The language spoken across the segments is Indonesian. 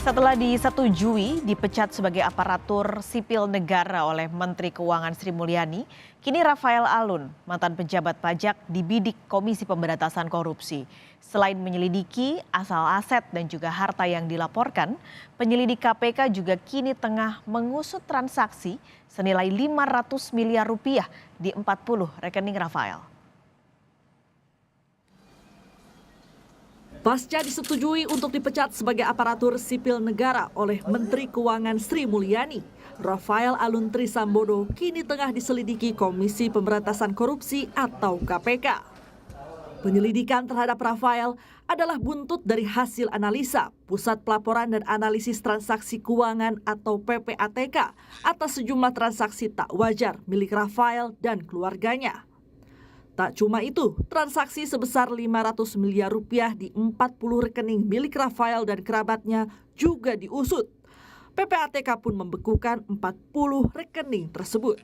Setelah disetujui dipecat sebagai aparatur sipil negara oleh Menteri Keuangan Sri Mulyani, kini Rafael Alun, mantan pejabat pajak, dibidik Komisi Pemberantasan Korupsi. Selain menyelidiki asal aset dan juga harta yang dilaporkan, penyelidik KPK juga kini tengah mengusut transaksi senilai 500 miliar rupiah di 40 rekening Rafael. Pasca disetujui untuk dipecat sebagai aparatur sipil negara oleh Menteri Keuangan Sri Mulyani, Rafael Alun Trisambodo kini tengah diselidiki Komisi Pemberantasan Korupsi atau KPK. Penyelidikan terhadap Rafael adalah buntut dari hasil analisa Pusat Pelaporan dan Analisis Transaksi Keuangan atau PPATK atas sejumlah transaksi tak wajar milik Rafael dan keluarganya. Tak cuma itu, transaksi sebesar 500 miliar rupiah di 40 rekening milik Rafael dan kerabatnya juga diusut. PPATK pun membekukan 40 rekening tersebut.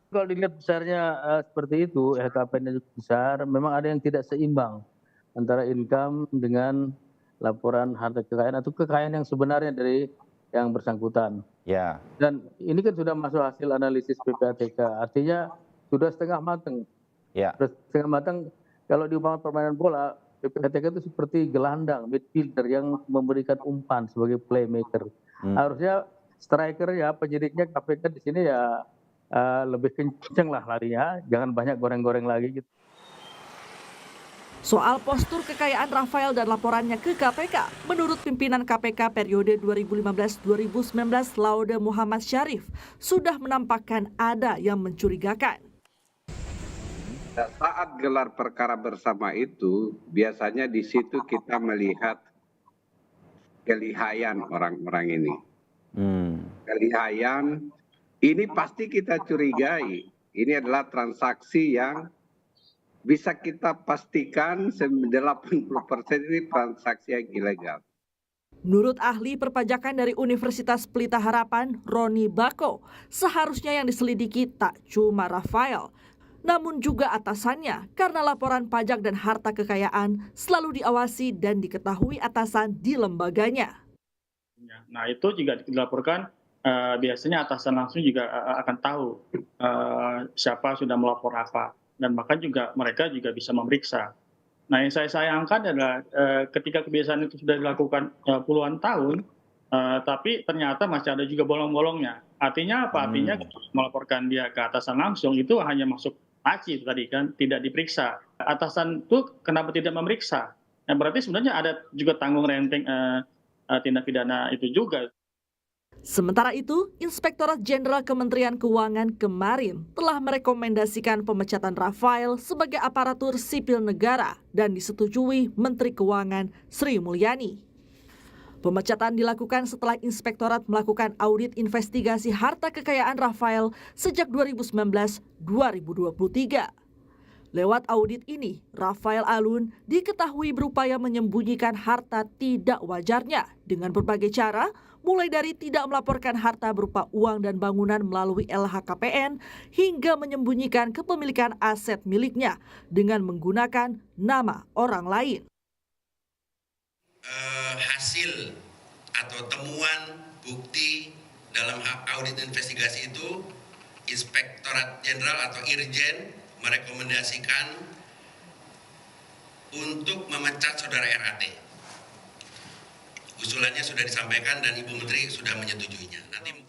Kalau dilihat besarnya seperti itu, LHKPN besar, memang ada yang tidak seimbang antara income dengan laporan harta kekayaan atau kekayaan yang sebenarnya dari yang bersangkutan. Ya. Dan ini kan sudah masuk hasil analisis PPATK, artinya sudah setengah matang. Ya. Setengah matang. Kalau di umpama permainan bola, PPATK itu seperti gelandang, midfielder yang memberikan umpan sebagai playmaker. Harusnya striker ya, penyidiknya KPK di sini ya lebih kenceng lah larinya, jangan banyak goreng-goreng lagi gitu. Soal postur kekayaan Rafael dan laporannya ke KPK, menurut pimpinan KPK periode 2015-2019 Laude Muhammad Syarif, sudah menampakkan ada yang mencurigakan. Saat gelar perkara bersama itu, biasanya di situ kita melihat kelihayan orang-orang ini. Kelihayan, ini pasti kita curigai. Ini adalah transaksi yang bisa kita pastikan 80% ini transaksi yang ilegal. Menurut ahli perpajakan dari Universitas Pelita Harapan, Roni Bako, seharusnya yang diselidiki tak cuma Rafael, namun juga atasannya karena laporan pajak dan harta kekayaan selalu diawasi dan diketahui atasan di lembaganya. Nah itu juga dilaporkan, biasanya atasan langsung juga akan tahu siapa sudah melapor apa. Dan bahkan juga mereka juga bisa memeriksa. Nah yang saya sayangkan adalah ketika kebiasaan itu sudah dilakukan puluhan tahun, tapi ternyata masih ada juga bolong-bolongnya. Artinya apa? Artinya melaporkan dia ke atasan langsung itu hanya masuk laci tadi kan, tidak diperiksa. Atasan itu kenapa tidak memeriksa? Nah, berarti sebenarnya ada juga tanggung renteng tindak pidana itu juga. Sementara itu, Inspektorat Jenderal Kementerian Keuangan kemarin telah merekomendasikan pemecatan Rafael sebagai aparatur sipil negara dan disetujui Menteri Keuangan Sri Mulyani. Pemecatan dilakukan setelah Inspektorat melakukan audit investigasi harta kekayaan Rafael sejak 2019-2023. Lewat audit ini, Rafael Alun diketahui berupaya menyembunyikan harta tidak wajarnya dengan berbagai cara, mulai dari tidak melaporkan harta berupa uang dan bangunan melalui LHKPN hingga menyembunyikan kepemilikan aset miliknya dengan menggunakan nama orang lain. Hasil atau temuan bukti dalam audit investigasi itu, Inspektorat Jenderal atau Irjen merekomendasikan untuk memecat saudara RAT. Usulannya sudah disampaikan dan Ibu Menteri sudah menyetujuinya. Nanti